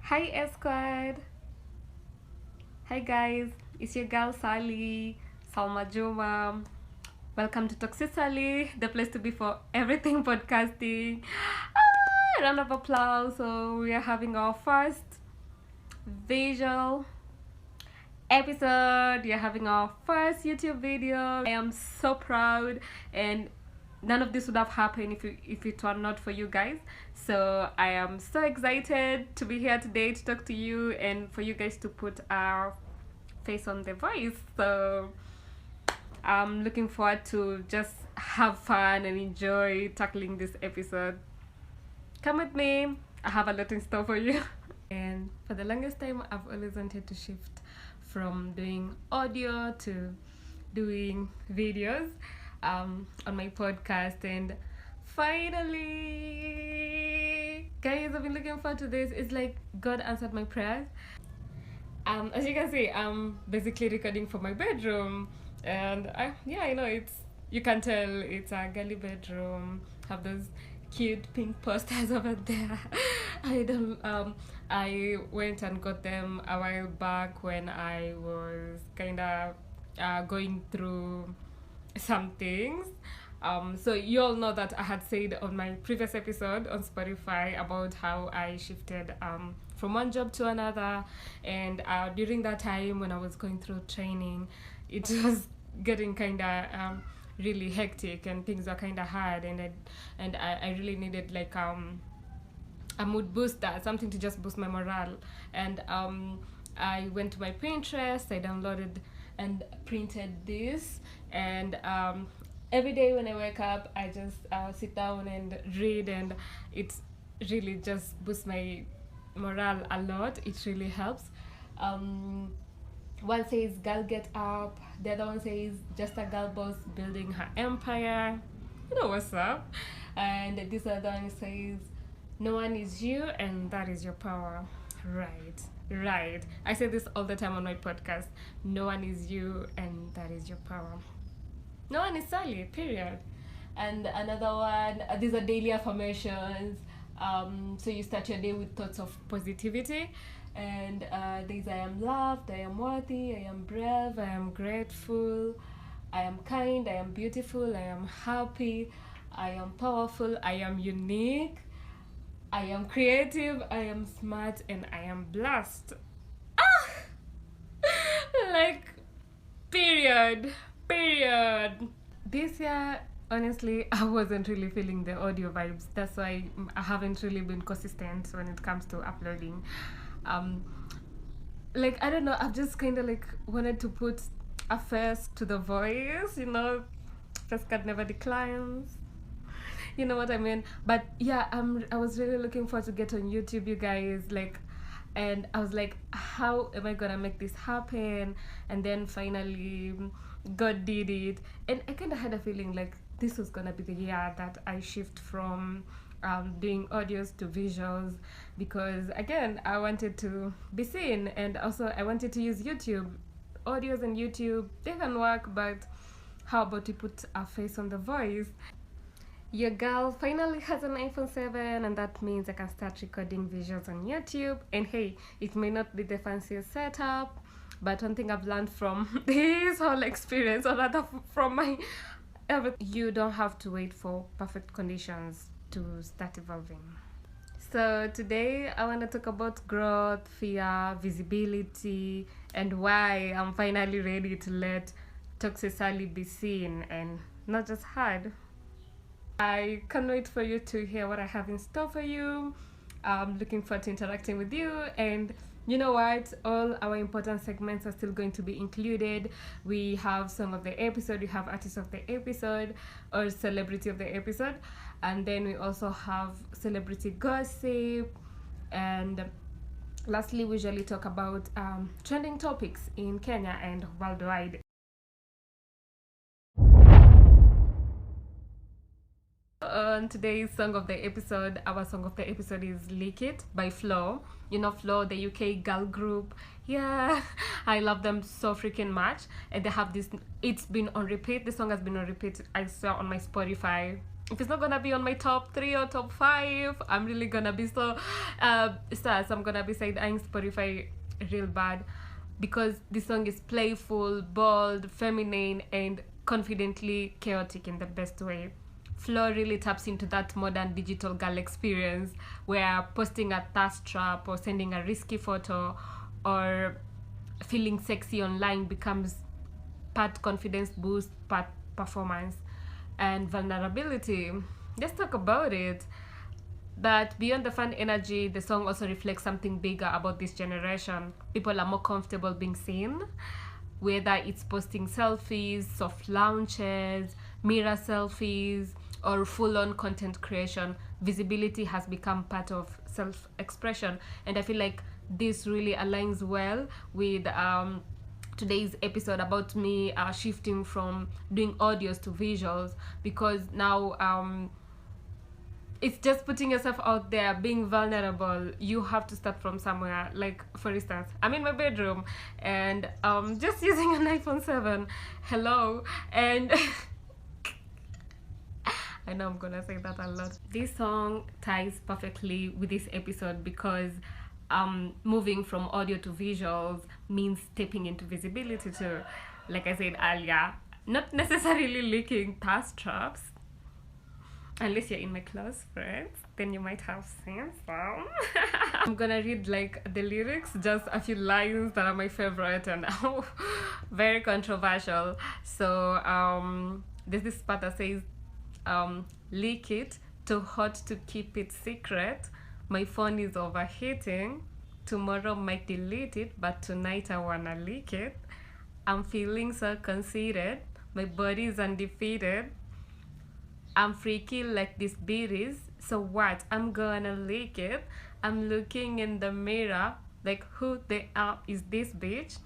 Hi Squad. Hi guys, it's your girl Sally, Salma Juma. Welcome to Toxically, the place to be for everything podcasting. Round of applause. So we are having our first visual episode. We are having our first YouTube video. I am so proud, and none of this would have happened if it were not for you guys. So I am so excited to be here today to talk to you and for you guys to put our face on the voice. So I'm looking forward to just have fun and enjoy tackling this episode. Come with me. I have a lot in store for you. And for the longest time, I've always wanted to shift from doing audio to doing videos on my podcast. And finally, guys, I've been looking forward to this. It's like God answered my prayers. As you can see, I'm basically recording from my bedroom, and I know you can tell it's a girly bedroom. Have those cute pink posters over there. I went and got them a while back when I was kind of going through some things. So you all know that I had said on my previous episode on Spotify about how I shifted from one job to another, and during that time when I was going through training, it was getting kind of really hectic and things were kind of hard, and I really needed like a mood booster, something to just boost my morale. And I went to my Pinterest, I downloaded and printed this, and every day when I wake up, I just sit down and read, and it really just boosts my morale a lot. It really helps. One says girl get up, the other one says just a girl boss building her empire. You know what's up. And this other one says no one is you and that is your power. Right. I say this all the time on my podcast. No one is you and that is your power. No one is Sally, period. And another one, these are daily affirmations. So you start your day with thoughts of positivity. And these: I am loved, I am worthy, I am brave, I am grateful, I am kind, I am beautiful, I am happy, I am powerful, I am unique, I am creative, I am smart, and I am blessed. Like, period. This year, honestly, I wasn't really feeling the audio vibes. That's why I haven't really been consistent when it comes to uploading. Like, I don't know, I've just kind of like wanted to put a face to the voice, face card never declines. You know what I mean? But yeah, I was really looking forward to get on YouTube, you guys. Like, and I was like, how am I gonna make this happen? And then finally, God did it, and I kind of had a feeling like this was gonna be the year that I shift from doing audios to visuals, because again, I wanted to be seen, and also I wanted to use YouTube. Audios and YouTube, they can work, but how about we put a face on the voice? Your girl finally has an iPhone 7, and that means I can start recording visuals on YouTube. And hey, it may not be the fanciest setup, but one thing I've learned from this whole experience, or rather from my everything, you don't have to wait for perfect conditions to start evolving. So today I want to talk about growth, fear, visibility, and why I'm finally ready to let toxicity be seen and not just heard. I can't wait for you to hear what I have in store for you. I'm looking forward to interacting with you, and you know what? All our important segments are still going to be included. We have song of the episode, we have artist of the episode, or celebrity of the episode, and then we also have celebrity gossip, and lastly, we usually talk about trending topics in Kenya and worldwide. On today's song of the episode, our song of the episode is Lick It by Flo. You know Flo, the UK girl group. Yeah, I love them so freaking much. And they have this, it's been on repeat. The song has been on repeat. I saw on my Spotify if it's not gonna be on my top 3 or top 5, I'm really gonna be so sad. I'm gonna be side eyeing Spotify real bad, because this song is playful, bold, feminine, and confidently chaotic in the best way. Flo really taps into that modern digital girl experience where posting a thirst trap or sending a risky photo or feeling sexy online becomes part confidence boost, part performance. And vulnerability. Let's talk about it. But beyond the fun energy, the song also reflects something bigger about this generation. People are more comfortable being seen, whether it's posting selfies, soft launches, mirror selfies, or full on content creation. Visibility has become part of self expression. And I feel like this really aligns well with today's episode about me shifting from doing audios to visuals, because now it's just putting yourself out there, being vulnerable. You have to start from somewhere. Like, for instance, I'm in my bedroom and just using an iPhone 7. Hello. And I know I'm gonna say that a lot. This song ties perfectly with this episode because moving from audio to visuals means stepping into visibility too. Like I said earlier, not necessarily leaking thirst traps, unless you're in my close friends, then you might have seen some. I'm gonna read like the lyrics, just a few lines that are my favorite and very controversial. So there's this part that says, leak it, too hot to keep it secret. My phone is overheating. Tomorrow might delete it, but tonight I wanna leak it. I'm feeling so conceited. My body is undefeated. I'm freaky like these berries. So what? I'm gonna leak it. I'm looking in the mirror like, who the hell is this bitch?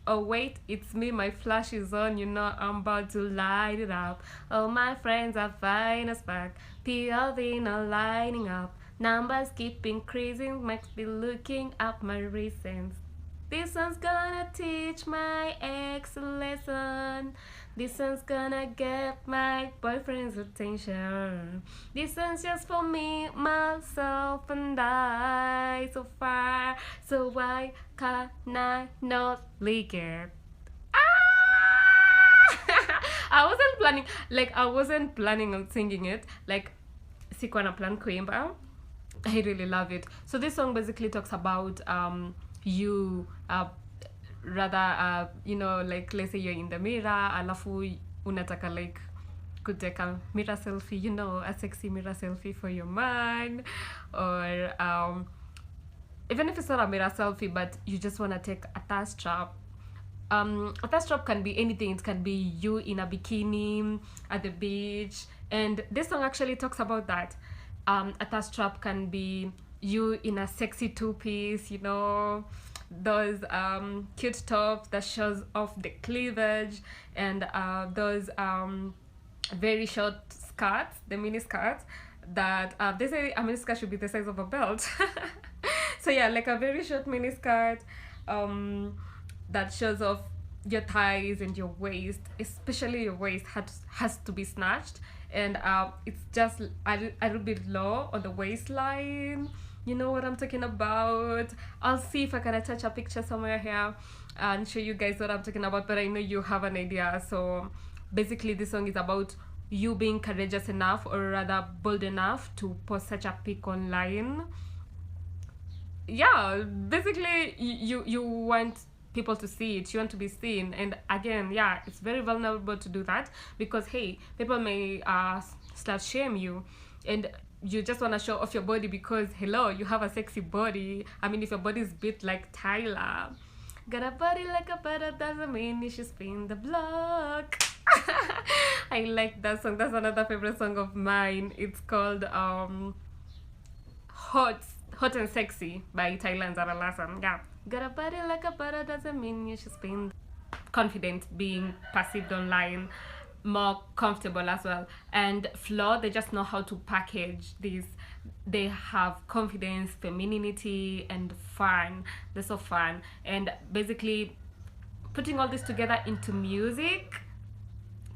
Oh wait, it's me, my flash is on, you know I'm about to light it up. All my friends are fine as fuck. PLV not lining up. Numbers keep increasing, max be looking up my recents. This one's gonna teach my ex a lesson. This one's gonna get my boyfriend's attention. This one's just for me, myself, and I. So far, so why can I not leak it? I wasn't planning on singing it. Like, sikuwa na plan kuimba. I really love it. So this song basically talks about you rather you know, like, let's say you're in the mirror alafu unataka like kuteka mirror selfie, you know, a sexy mirror selfie for your man, or even if it's not a mirror selfie but you just want to take a thirst trap. A thirst trap can be anything. It can be you in a bikini at the beach, and this song actually talks about that. A thirst trap can be you in a sexy two-piece, you know, those cute tops that shows off the cleavage, and those very short skirts, the mini skirts that they say a mini skirt should be the size of a belt. So yeah, like a very short mini skirt that shows off your thighs and your waist, especially your waist has to be snatched, and it's just a little bit low on the waistline. You know what I'm talking about. I'll see if I can attach a picture somewhere here and show you guys what I'm talking about, but I know you have an idea. So basically this song is about you being courageous enough, or rather bold enough, to post such a pic online. Yeah, basically you want people to see it, you want to be seen, and again, yeah, it's very vulnerable to do that, because hey, people may slut shame you, and you just want to show off your body because hello, you have a sexy body. I mean, if your body is built like Tyla, got a body like a butter, doesn't mean you should spin the block. I like that song. That's another favorite song of mine. It's called Hot and Sexy by Tyla and Zara Larson. Yeah. Got a body like a butter, doesn't mean you should spin. Confident being perceived online, more comfortable as well. And Flo, they just know how to package this. They have confidence, femininity, and fun. They're so fun. And basically putting all this together into music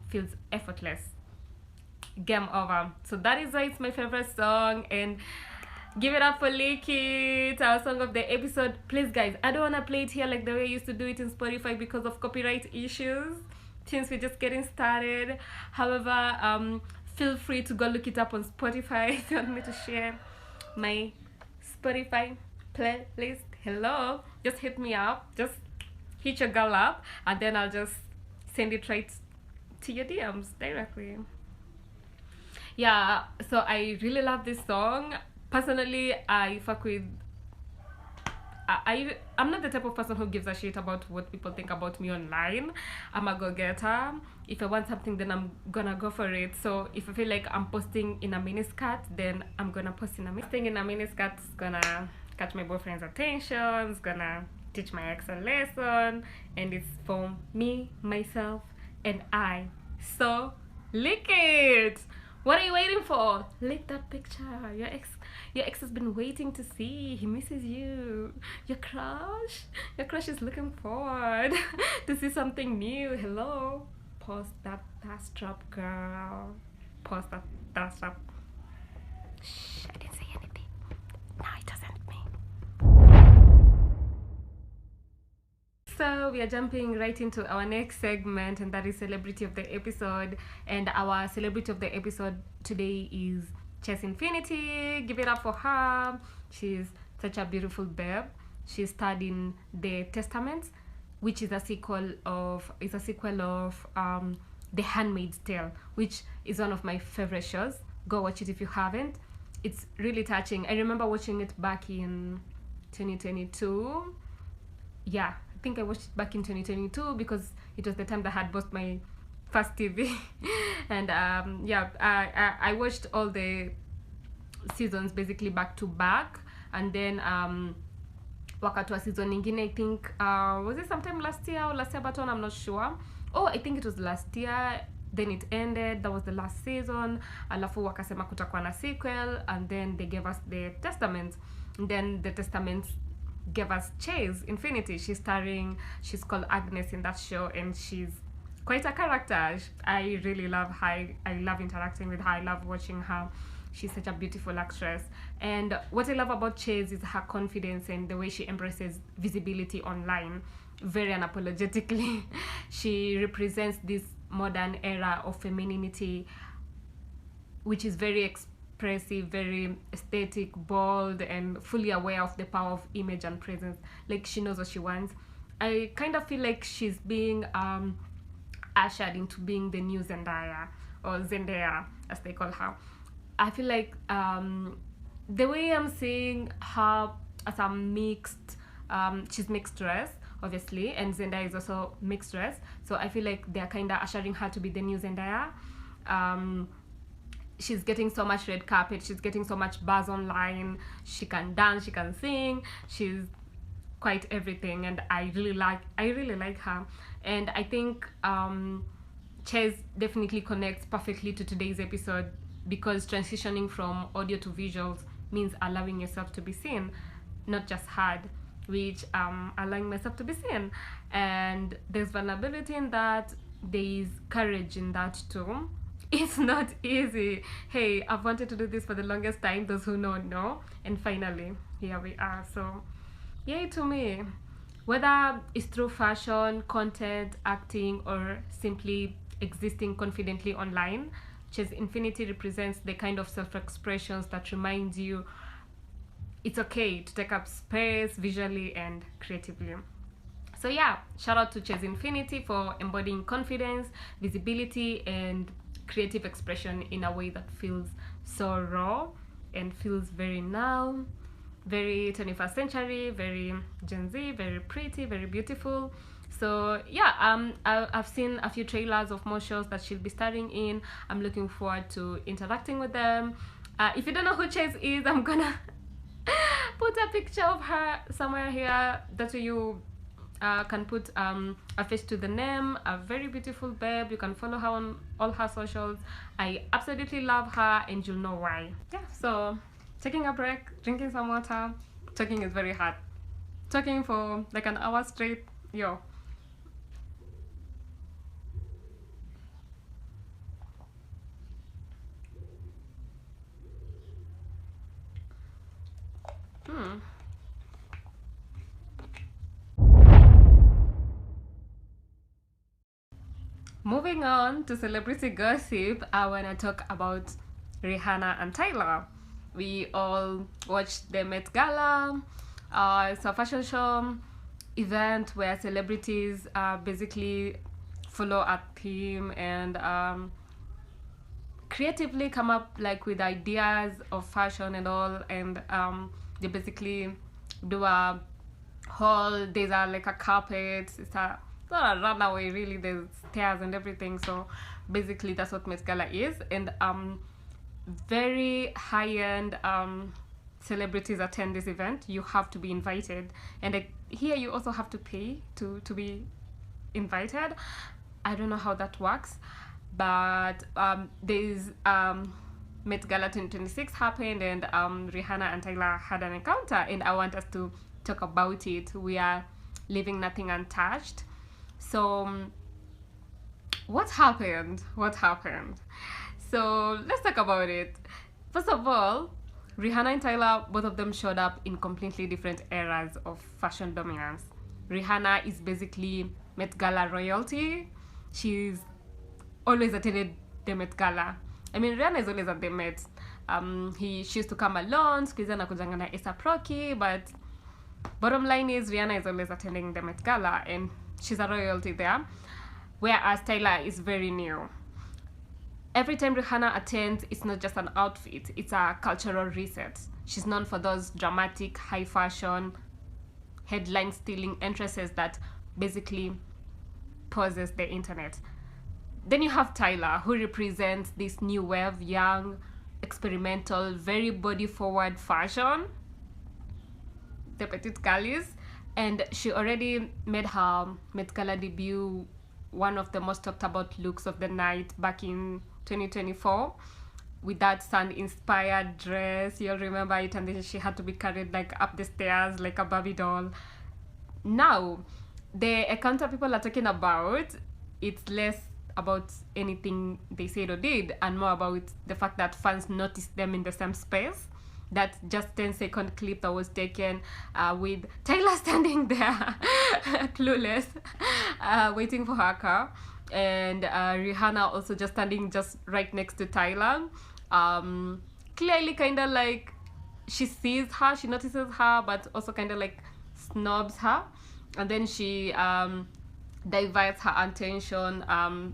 feels effortless. game over. So that is why it's my favorite song. And give it up for Lick It, our song of the episode. Please, guys, I don't want to play it here like the way I used to do it in Spotify because of copyright issues, since we're just getting started. However, feel free to go look it up on Spotify if you want me to share my Spotify playlist. Hello, just hit me up. Just hit your girl up, and then I'll just send it right to your DMs directly. Yeah, so I really love this song. Personally, I fuck with. I'm not the type of person who gives a shit about what people think about me online. I'm a go-getter. If I want something, then I'm gonna go for it. So if I feel like I'm posting in a miniskirt, then I'm gonna post in a posting in a miniskirt. Is gonna catch my boyfriend's attention. It's gonna teach my ex a lesson, and it's for me, myself, and I. So lick it. What are you waiting for? Lick that picture. Your ex has been waiting to see. He misses you. Your crush is looking forward to see something new. Hello. Post that thirst trap, girl. Post that thirst trap. Shh, I didn't say anything. Now it doesn't me. So we are jumping right into our next segment, and that is celebrity of the episode. And our celebrity of the episode today is Chess Infinity. Give it up for her. She's such a beautiful babe. She starred in The Testament, which is a sequel of The Handmaid's Tale, which is one of my favorite shows. Go watch it if you haven't. It's really touching. I remember watching it back in 2022. Yeah, I think I watched it back in 2022 because it was the time that I had bought my first TV. And I watched all the seasons basically back to back. And then wakatoa season ingine, I think was it sometime last year or last year baton, I'm not sure. Oh, I think it was last year. Then it ended. That was the last season. Alafu wakasema kutakuwa na sequel, and then they gave us The Testament. And then The Testament gave us Chase Infinity. She's called Agnes in that show, and she's quite a character. I really love her. I love interacting with her. I love watching her. She's such a beautiful actress. And what I love about Chase is her confidence and the way she embraces visibility online very unapologetically. She represents this modern era of femininity, which is very expressive, very aesthetic, bold, and fully aware of the power of image and presence. Like, she knows what she wants. I kind of feel like she's being ushered into being the new Zendaya, or Zendaya as they call her. I feel like the way I'm seeing her as a mixed, she's mixed dress obviously, and Zendaya is also mixed dress, so I feel like they're kind of ushering her to be the new Zendaya. She's getting so much red carpet, she's getting so much buzz online, she can dance, she can sing, she's quite everything, and I really like her. And I think Chess definitely connects perfectly to today's episode, because transitioning from audio to visuals means allowing yourself to be seen, not just heard, which allowing myself to be seen. And there's vulnerability in that, there's courage in that too. It's not easy. Hey, I've wanted to do this for the longest time, those who know, and finally here we are. So yay to me. Whether it's through fashion, content, acting, or simply existing confidently online, Chess Infinity represents the kind of self-expressions that reminds you it's okay to take up space visually and creatively. So yeah, shout out to Chess Infinity for embodying confidence, visibility, and creative expression in a way that feels so raw and feels very now, very 21st century, very Gen Z, very pretty, very beautiful. So yeah, I've seen a few trailers of more shows that she'll be starring in. I'm looking forward to interacting with them. If you don't know who Chase is, I'm gonna put a picture of her somewhere here that you can put a face to the name. A very beautiful babe. You can follow her on all her socials. I absolutely love her, and you'll know why. Yeah, so taking a break, drinking some water. Talking is very hard. Talking for like an hour straight, yo. moving on to celebrity gossip, I want to talk about Rihanna and Tyla. We all watched the Met Gala. It's a fashion show event where celebrities basically follow a theme and creatively come up like with ideas of fashion and all, and they basically do a whole, there's a like a carpet, it's not a runaway really, there's stairs and everything. So basically that's what Met Gala is. And very high-end celebrities attend this event. You have to be invited, and here you also have to pay to be invited. I don't know how that works, but there's Met Gala 2026 happened, and Rihanna and Tyla had an encounter, and I want us to talk about it. We are leaving nothing untouched. So what happened? So let's talk about it. First of all, Rihanna and Tyla, both of them showed up in completely different eras of fashion dominance. Rihanna is basically Met Gala royalty. She's always attended the Met Gala. I mean, Rihanna is always at the Met. She used to come alone, siku hizi anakujanga na A$AP Rocky, but bottom line is Rihanna is always attending the Met Gala, and she's a royalty there, whereas Tyla is very new. Every time Rihanna attends, it's not just an outfit, it's a cultural reset. She's known for those dramatic, high fashion, headline stealing entrances that basically pauses the internet. Then you have Tyla, who represents this new wave, young, experimental, very body forward fashion, the petite girlies. And she already made her Met Gala debut, one of the most talked about looks of the night, back in 2024, with that sun inspired dress. You'll remember it, and then she had to be carried like up the stairs like a Barbie doll. Now the encounter people are talking about, it's less about anything they said or did, and more about the fact that fans noticed them in the same space. That just 10-second clip that was taken with Tyla standing there clueless, waiting for her car, and Rihanna also just standing just right next to Tyla, clearly kind of like she sees her, she notices her, but also kind of like snobs her. And then she diverts her attention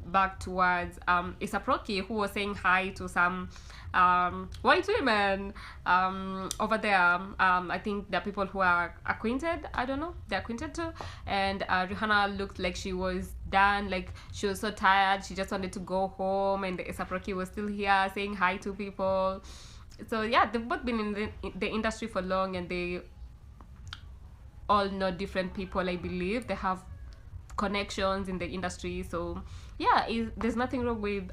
back towards A$AP Rocky, who was saying hi to some white women over there. I think there are people who are acquainted, I don't know, they're acquainted too. And Rihanna looked like she was done, like she was so tired, she just wanted to go home, and A$AP Rocky was still here saying hi to people. So yeah, they've both been in the industry for long, and they all know different people. I believe they have connections in the industry. So yeah, there's nothing wrong with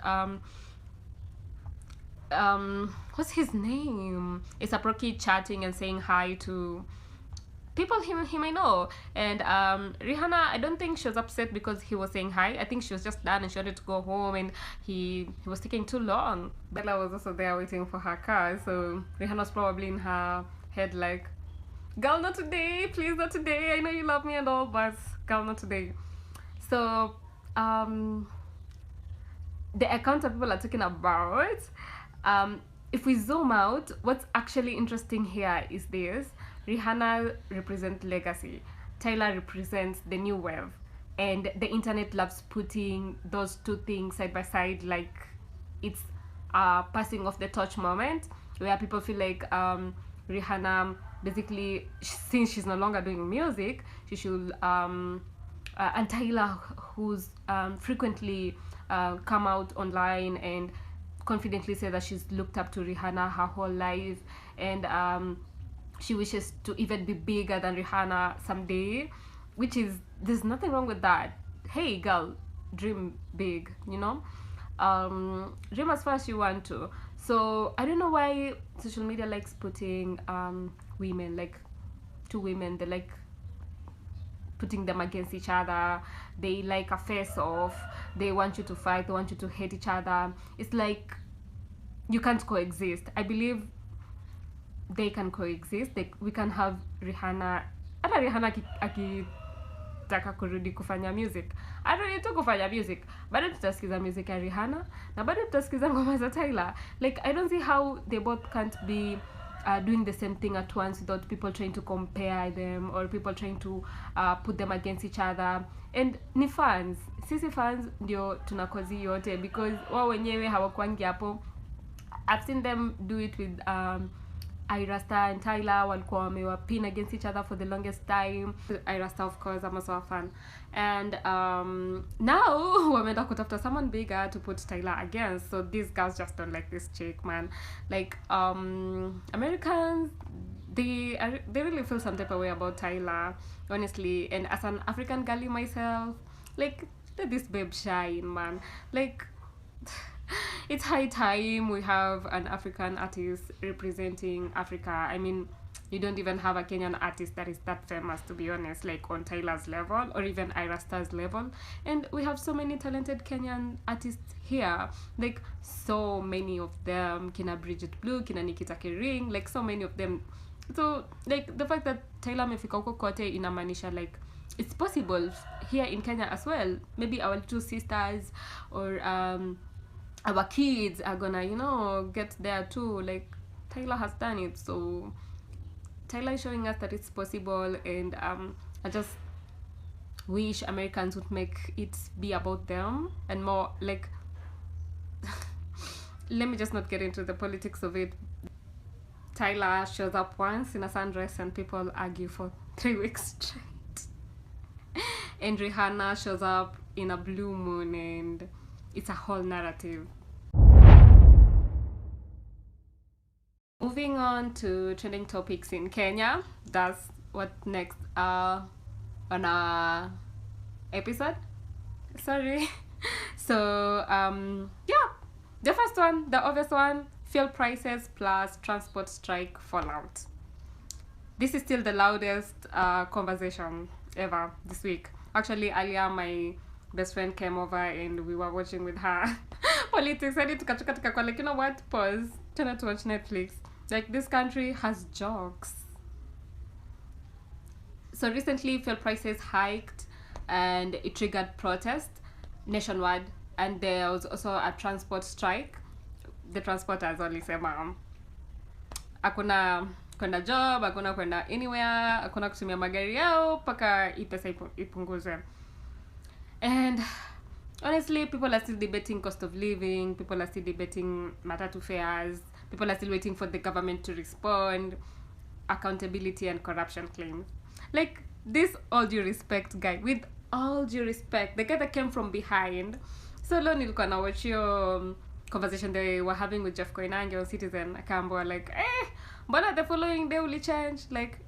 what's his name, A$AP Rocky chatting and saying hi to people he may know. And Rihanna, I don't think she was upset because he was saying hi. I think she was just done and she wanted to go home, and he was taking too long. Bella was also there waiting for her car, so Rihanna's probably in her head like, girl, not today, please, not today, I know you love me and all, but girl, not today. So the account that people are talking about, if we zoom out, what's actually interesting here is this: Rihanna represents legacy, Tyla represents the new wave, and the internet loves putting those two things side by side, like it's a passing of the torch moment, where people feel like Rihanna basically, since she's no longer doing music, she should and Tyla, who's frequently come out online and confidently say that she's looked up to Rihanna her whole life, and she wishes to even be bigger than Rihanna someday, which is, there's nothing wrong with that. Hey girl, dream big, you know, dream as far as you want to. So I don't know why social media likes putting women, like two women, they like putting them against each other, they like a face off, they want you to fight, they want you to hate each other. It's like you can't coexist. I believe they can coexist. We can have Rihanna, hata Rihanna tutaka kurudi kufanya music, arudi tu kufanya music, bado tutasikiza music ya Rihanna na bado tutasikiza ngoma za Tyla. Like I don't see how they both can't be doing the same thing at once without people trying to compare them or people trying to put them against each other. And ni fans, sisi fans ndio tunakozi yote because wao wenyewe hawakwangi hapo. I've seen them do it with Ira Star and Tyla, walikuwa wamewapin against each other for the longest time. Ira Star, of course, I'm also a fan. And now wameenda kutafuta someone bigger to put Tyla against. So these girls just don't like this chick, man. Like Americans, they really feel some type of way about Tyla, honestly. And as an African girlie myself, like, let this babe shine, man. Like, it's high time we have an African artist representing Africa. I mean, you don't even have a Kenyan artist that is that famous, to be honest, like on Tyla's level or even Ira Star's level. And we have so many talented Kenyan artists here, like so many of them, kina Bridget Blue, kina Nikita Kering, like so many of them. So like the fact that Tyla amefika huko kote inamaanisha like it's possible here in Kenya as well. Maybe our two sisters or our kids are gonna, you know, get there too. Like Tyla has done it, so Tyla is showing us that it's possible. And I just wish Americans would make it be about them and more like let me just not get into the politics of it. Tyla shows up once in a sundress and people argue for 3 weeks straight. And Rihanna shows up in a blue moon and it's a whole narrative. Moving on to trending topics in Kenya. That's what next on our episode. Sorry. So yeah, the first one, the obvious one, fuel prices plus transport strike fallout. This is still the loudest conversation ever this week. Actually, earlier my best friend came over and we were watching with her politics. I need to catch like, you know what, pause, turn to watch Netflix. Like, this country has jokes. So recently fuel prices hiked and it triggered protest nationwide, and there was also a transport strike. The transporters only say hakuna kwenda job, hakuna kwenda anywhere, hakuna kutumia magari yao paka ipesa ipunguzwe. And honestly, people are still debating cost of living, people are still debating matatu fares, people are still waiting for the government to respond, accountability and corruption claims. Like, this, all due respect, guy, with all due respect, the guy that came from behind. So long nilikuwa na watch your conversation they were having with Jeff Koinange on Citizen. Akaambiwa like, mbona the following day uli change, like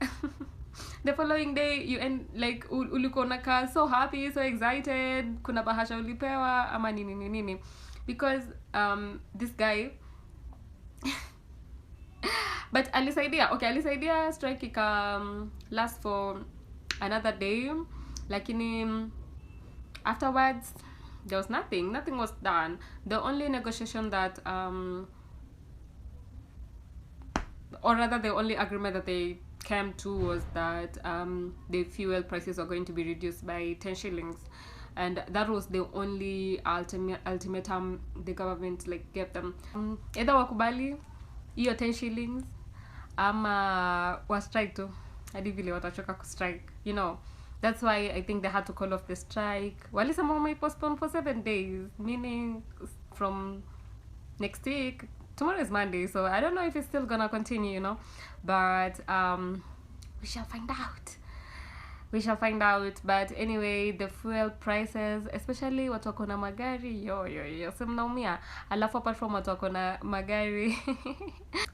the following day you end like ulikuwa unakaa so happy, so excited, kuna bahasha ulipewa ama nini, because this guy but alisaidia strike ika last for another day, lakini afterwards there was nothing was done. The only negotiation that or rather the only agreement that they came to was that the fuel prices are going to be reduced by 10 shillings, and that was the only ultimatum the government like gave them. Either wakubali hiyo 10 shillings ama wa strike tu hadi vile watachoka ku strike, you know. That's why I think they had to call off the strike. Walisema wame postpone for 7 days, meaning from next week. Tomorrow is Monday, so I don't know if it's still gonna continue, you know. But we shall find out. But anyway, the fuel prices, especially watu wako na magari, yo so mnaumia. Alafu apart from watu wako na magari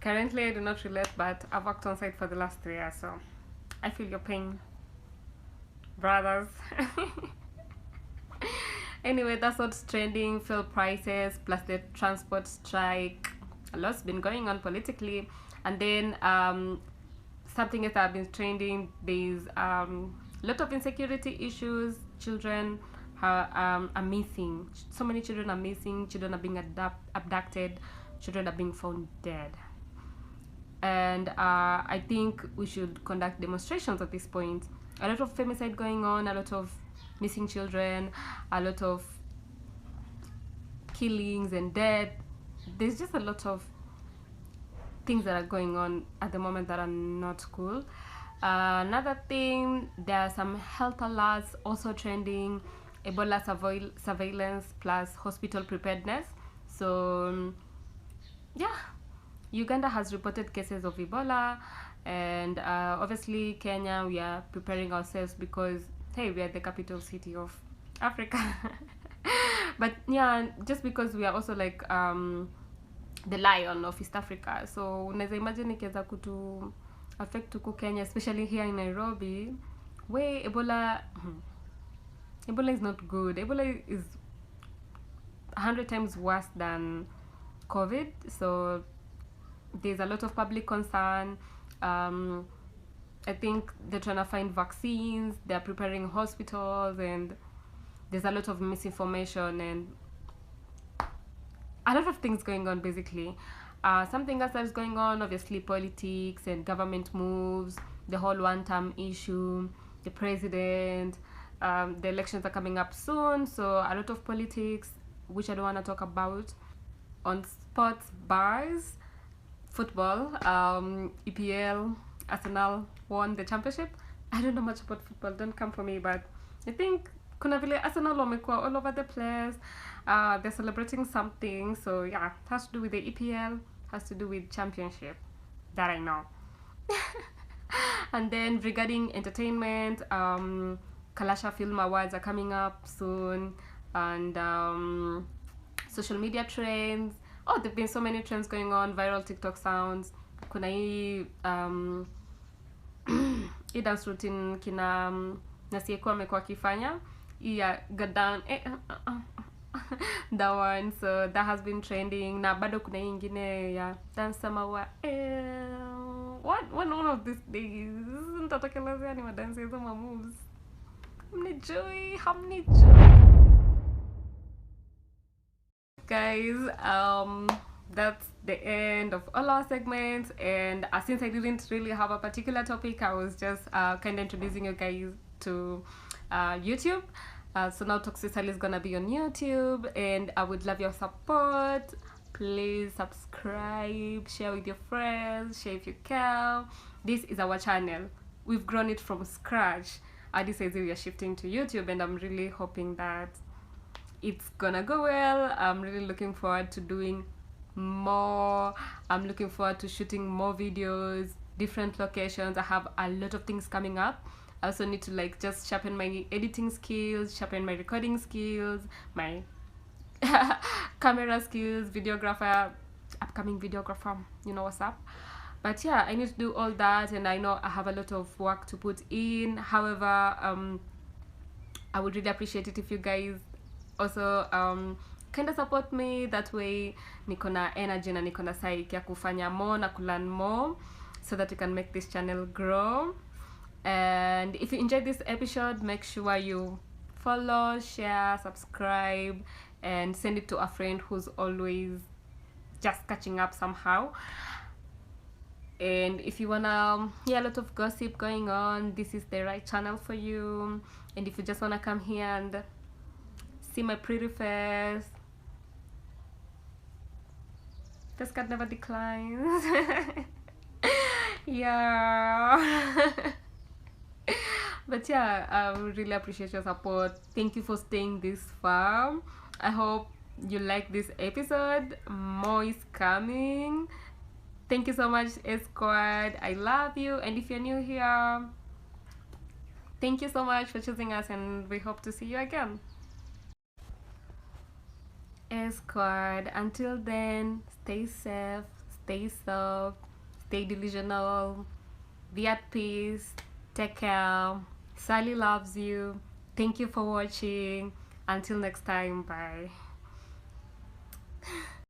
currently I do not relate, but I've worked on site for the last 3 years, so I feel your pain, brothers. Anyway, that's what's trending, fuel prices plus the transport strike. A lot's been going on politically. And then something else that have been trending, there's a lot of insecurity issues. Children are missing. So many children are missing. Children are being abducted. Children are being found dead. And I think we should conduct demonstrations at this point a lot of femicide going on, a lot of missing children, a lot of killings and death. There's just a lot of things that are going on at the moment that are not cool. Another thing, there are some health alerts also trending: Ebola surveillance plus hospital preparedness. So yeah, Uganda has reported cases of Ebola, and obviously Kenya, we are preparing ourselves because hey, we are the capital city of Africa. But yeah, just because we are also like the lion of East Africa, so unaweza imagine ikiweza kutu affect huku Kenya, especially here in Nairobi, where Ebola is not good. Ebola is 100 times worse than COVID. So there's a lot of public concern. I think they're trying to find vaccines, they're preparing hospitals, and there's a lot of misinformation and a lot of things going on basically. Something else that is going on, obviously politics and government moves, the whole one-term issue, the president, the elections are coming up soon, so a lot of politics, which I don't want to talk about. On sports bars, football, EPL, Arsenal won the championship. I don't know much about football, don't come for me, but I think kuna vile Arsenal wamekuwa all over the place. They're celebrating something, so yeah, it has to do with the EPL, has to do with championship, that I know. And then regarding entertainment, Kalasha Film Awards are coming up soon, and social media trends. Oh, there've been so many trends going on, viral TikTok sounds. Kuna hii hii dance routine kina Nasieko amekuwa akifanya ya Gadan that one, so that has been trending. Na bado kuna hii ingine ya dance samawa one of these days nitatokelezea ni madansi hizo moves. Hamnijui guys. That's the end of all our segments, and since I didn't really have a particular topic, I was just kind of introducing you guys to YouTube. So now Toxicity is gonna be on YouTube, and I would love your support. Please subscribe, share with your friends, share if you can. This is our channel. We've grown it from scratch. This says we are shifting to YouTube, and I'm really hoping that it's gonna go well. I'm really looking forward to doing more. I'm looking forward to shooting more videos, different locations. I have a lot of things coming up. I also need to like just sharpen my editing skills, sharpen my recording skills, my camera skills, videographer, upcoming videographer, you know what's up. But yeah, I need to do all that, and I know I have a lot of work to put in. However, I would really appreciate it if you guys also kind of support me. That way niko na energy na niko na psyche ya kufanya more na kulearn more, so that we can make this channel grow. And if you enjoyed this episode, make sure you follow, share, subscribe, and send it to a friend who's always just catching up somehow. And if you wanna hear a lot of gossip going on, this is the right channel for you. And if you just wanna come here and see my pretty face, this cat never declines. Yeah. But yeah, I really appreciate your support. Thank you for staying this far. I hope you like this episode. More is coming. Thank you so much, Squad. I love you. And if you're new here, thank you so much for choosing us, and we hope to see you again. Squad, until then, stay safe, stay soft, stay delusional, be at peace, take care. Sally loves you. Thank you for watching. Until next time, bye.